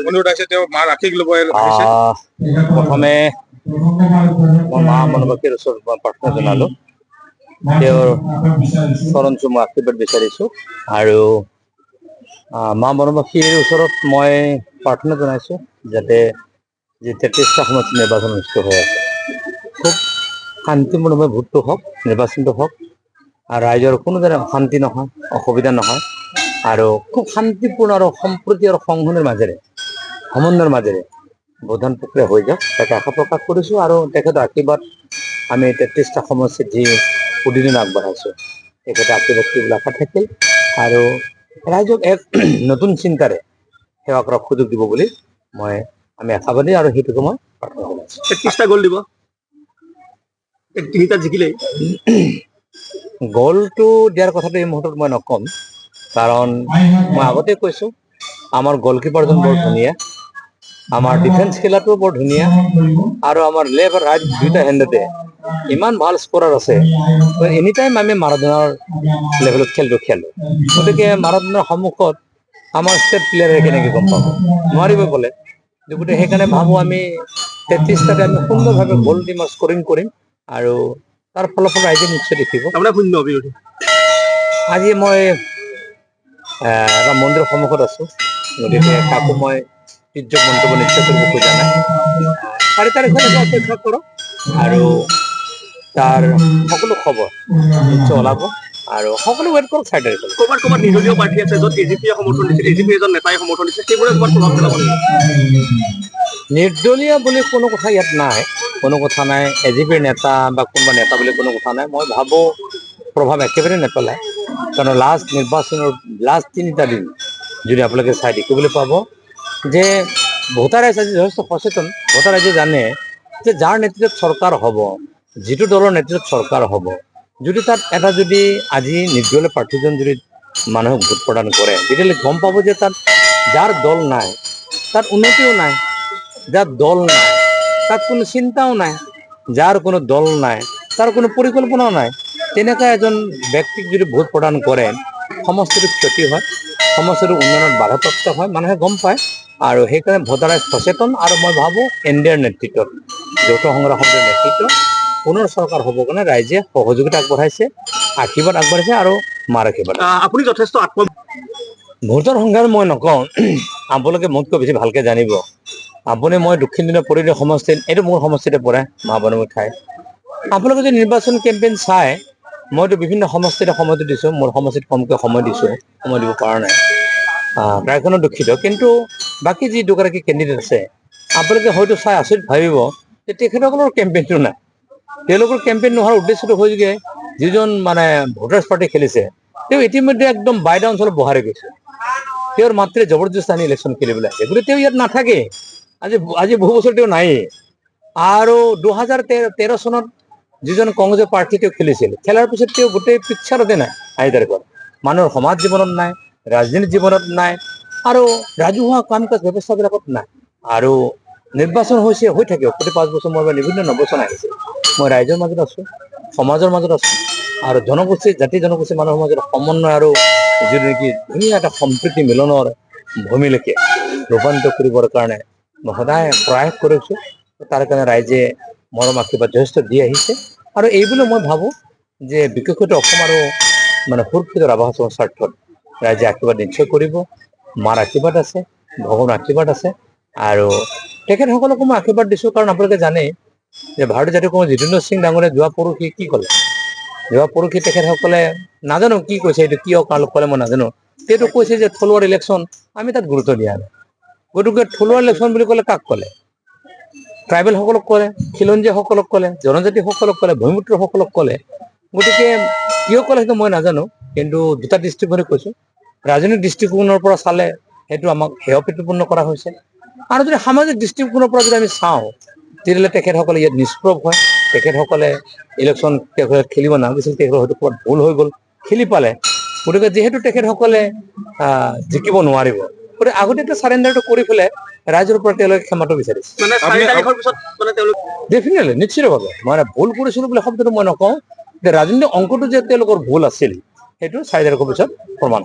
অনুৰোধ আছে তেওঁ মা ৰাখি ল'ব প্ৰথমে মই মা মনোবাসীৰ ওচৰত প্ৰাৰ্থনা জনালো তেওঁৰ চৰণ চুমু আশীৰ্বাদ বিচাৰিছো আৰু মা মনোবাসীৰ ওচৰত মই প্ৰাৰ্থনা জনাইছো যাতে যে 33টা সমষ্টি নিৰ্বাচন অনুষ্ঠিত হৈ আছে খুব শান্তিপূৰ্ণভাৱে ভোটটো হওক নিৰ্বাচনটো হওক আৰু ৰাইজৰ কোনো ধৰণৰ অশান্তি নহয় অসুবিধা নহয় আৰু খুব শান্তিপূৰ্ণ আৰু সম্প্ৰীতি আৰু সংহতিৰ মাজেৰে সমন্বয়ৰ মাজেৰে ভোটদান প্ৰক্ৰিয়া হৈ যাওক তাকে আশা প্ৰকাশ কৰিছোঁ আৰু তেখেতৰ আশীৰ্বাদ আমি 33টা সমষ্টিত যি প্ৰতিদিন আগবঢ়াইছোঁ তেখেতে আশীৰ্বাদ কৰিবলৈ আশা থাকিল আৰু ৰাইজক এক নতুন চিন্তাৰে সেৱা কৰাৰ সুযোগ দিব বুলি আমি আশাবাদী আৰু সেইটোকে মই প্ৰাৰ্থনা জনাইছোঁ। 33টা গ'ল দিব 3টা জিকিলে গ'লটো দিয়াৰ কথাটো এই মুহূৰ্তত মই নকম কাৰণ মই আগতে কৈছোঁ আমাৰ গলকিপাৰজন বৰ ধুনীয়া আমাৰ ডিফেন্স খেলাটো বৰ ধুনীয়া আৰু আমাৰ লেফ্ট আৰু ৰাইট দুইটা হেণ্ডতে ইমান ভাল স্ক'ৰাৰ আছে এনি টাইম আমি মাৰাডোনাৰ লেভেলত খেলটো খেলোঁ গতিকে মাৰাডোনাৰ সন্মুখত আমাৰ ষ্টেট প্লেয়াৰে কেনেকৈ গম পাব নোৱাৰিব বোলে গতিকে সেইকাৰণে ভাবোঁ আমি 33টাতে আমি সুন্দৰভাৱে গ'ল দিম আৰু স্ক'ৰিং কৰিম আৰু তাৰ ফলাফল ৰাইজে নিশ্চয় দেখিব আজি মই এটা মন্দিৰৰ সন্মুখত আছোঁ গতিকে কাকো মই তিৰ্যক মন্তব্য নিশ্চয় কৰিব খোজা নাই 4 তাৰিখলৈকে অপেক্ষা কৰক আৰু তাৰ সকলো খবৰ নিশ্চয় ওলাব আৰু সকলো ৱেইট কৰক 4 তাৰিখলৈ ক'ৰবাত নিৰ্দলীয় প্ৰাৰ্থী আছে য'ত এজিপিয়ে সমৰ্থন দিছে এজিপি এজন নেতাই সমৰ্থন দিছে সেইবোৰে ক'ৰবাত প্ৰভাৱ পেলাব নিৰ্দলীয় বুলি কোনো কথা ইয়াত নাই কোনো কথা নাই এজিপিৰ নেতা বা কোনোবা নেতা বুলি কোনো কথা নাই মই ভাবোঁ প্ৰভাৱ একেবাৰে নেপেলায় কাৰণ লাষ্ট নিৰ্বাচনৰ লাষ্ট 3টা দিন যদি আপোনালোকে চাই দেখিবলৈ পাব যে ভোটাৰ ৰাইজ আজি যথেষ্ট সচেতন ভোটাৰ ৰাইজে জানে যে যাৰ নেতৃত্বত চৰকাৰ হ'ব যিটো দলৰ নেতৃত্বত চৰকাৰ হ'ব যদি তাত এটা যদি আজি নিৰ্দলীয় প্ৰাৰ্থীজন যদি মানুহক ভোট প্ৰদান কৰে তেতিয়াহ'লে গম পাব যে তাত যাৰ দল নাই তাত উন্নতিও নাই যাৰ দল নাই তাত কোনো চিন্তাও নাই যাৰ কোনো দল নাই তাৰ কোনো পৰিকল্পনাও নাই তেনেকুৱা এজন ব্যক্তিক যদি ভোট প্ৰদান কৰে সমষ্টিটো ক্ষতি হয় সমষ্টিটোৰ উন্নয়নত বাধাপ্ৰাপ্ত হয় মানুহে গম পায় আৰু সেইকাৰণে ভোটাৰ ৰাইজ সচেতন আৰু মই ভাবোঁ এনডিএৰ নেতৃত্বত যৌথ সংগ্ৰাম সমিতিৰ নেতৃত্বত পুনৰ চৰকাৰ হ'ব কাৰণে ৰাইজে সহযোগিতা আগবঢ়াইছে আশীৰ্বাদ আগবঢ়াইছে আৰু মাৰ আশীৰ্বাদ আপুনি যথেষ্ট ভোটৰ সংখ্যা মই নকওঁ আপোনালোকে মোতকৈ বেছি ভালকৈ জানিব আপুনি মই দক্ষিণ দিনৰ পৰিৱেশ সমষ্টিত এইটো মোৰ সমষ্টিতে পৰে মা বনমুখ ঠাই আপোনালোকে যদি নিৰ্বাচন কেম্পেইন চাই মইতো বিভিন্ন সমষ্টিতে সময়টো দিছোঁ মোৰ সমষ্টিত কমকৈ সময় দিছোঁ সময় দিব পৰা নাই প্ৰায়খনো দুখিত কিন্তু বাকী যি দুগৰাকী কেণ্ডিডেট আছে আপোনালোকে হয়তো চাই আচৰিত ভাবিব যে তেখেতসকলৰ কেম্পেইনটো নাই তেওঁলোকৰ কেম্পেইন নোহোৱাৰ উদ্দেশ্যটো হৈ যে যিজন মানে ভোটাৰ্ছ পাৰ্টি খেলিছে তেওঁ ইতিমধ্যে একদম বাইদেউ অঞ্চলত বহাই গৈছে তেওঁৰ মাতৃ জবৰদস্তি আনি ইলেকশ্যন খেলিবলৈ আহে গতিকে তেওঁ ইয়াত নাথাকে আজি বহু বছৰ তেওঁ নায়েই আৰু 2013 চনত যিজন কংগ্ৰেছৰ প্ৰাৰ্থী তেওঁ খেলিছিল খেলাৰ পিছত তেওঁ গোটেই পিকচাৰতে নাই আজি তাৰিখত মানুহৰ সমাজ জীৱনত নাই ৰাজনীতি জীৱনত নাই আৰু ৰাজহুৱা কাম কাজ ব্যৱস্থাবিলাকত নাই আৰু নিৰ্বাচন হৈছে হৈ থাকে প্ৰতি 5 বছৰ মূৰে বিভিন্ন নিৰ্বাচন আহিছে মই ৰাইজৰ মাজত আছোঁ সমাজৰ মাজত আছোঁ আৰু জনগোষ্ঠী জাতি জনগোষ্ঠী মানুহৰ মাজত সমন্বয় আৰু যিটো নেকি ধুনীয়া এটা সম্প্ৰীতি মিলনৰ ভূমিলৈকে ৰূপান্তৰিত কৰিবৰ কাৰণে মই সদায় প্ৰয়াস কৰিছোঁ তাৰ কাৰণে ৰাইজে মৰম আশীৰ্বাদ যথেষ্ট দি আহিছে আৰু এইবুলি মই ভাবোঁ যে বিশেষকৈ অসম আৰু মানে সুৰক্ষিত ৰাভাৰ স্বাৰ্থত ৰাইজে আশীৰ্বাদ নিশ্চয় কৰিব মাৰ আশীৰ্বাদ আছে ভগৱানৰ আশীৰ্বাদ আছে আৰু তেখেতসকলকো মই আশীৰ্বাদ দিছোঁ কাৰণ আপোনালোকে জানে যে ভাৰতীয় জাতীয় কংগ্ৰেছ জিতেন্দ্ৰ সিং ডাঙৰীয়াই যোৱা পৰহি কি ক'লে যোৱা পৰহি তেখেতসকলে নাজানো কি কৈছে এইটো কিয় ক'লে মই নাজানো সেইটো কৈছে যে থলুৱাৰ ইলেকশ্যন আমি তাত গুৰুত্ব দিয়া নাই গতিকে থলুৱাৰ ইলেকশ্যন বুলি ক'লে কাক ক'লে ট্ৰাইবেলসকলক ক'লে খিলঞ্জীয়াসকলক ক'লে জনজাতিসকলক ক'লে ভূমিপুত্ৰসকলক ক'লে গতিকে কিয় ক'লে সেইটো মই নাজানো কিন্তু দুটা দৃষ্টিকোণে কৈছোঁ ৰাজনৈতিক দৃষ্টিকোণৰ পৰা চালে সেইটো আমাক হেয় প্ৰতিপন্ন কৰা হৈছে আৰু যদি সামাজিক দৃষ্টিকোণৰ পৰা যদি আমি চাওঁ তেতিয়াহ'লে তেখেতসকলে ইয়াত নিষ্প্ৰভ হয় তেখেতসকলে ইলেকশ্যন খেলিব নালাগিছিল তেখেতৰ হয়তো ক'ৰবাত ভুল হৈ গ'ল খেলি পালে গতিকে যিহেতু তেখেতসকলে জিকিব নোৱাৰিব গতিকে আগতীয়াকৈ চাৰেণ্ডাৰটো কৰি পেলাই ৰাইজৰ পৰা তেওঁলোকে ক্ষমাটো বিচাৰিছে ডেফিনেটলি নিশ্চিতভাৱে মানে ভুল কৰিছিলোঁ বুলি শব্দটো মই নকওঁ যে ৰাজনৈতিক অংকটো যে তেওঁলোকৰ ভুল আছিল সেইটো 4 তাৰিখৰ পিছত প্ৰমাণ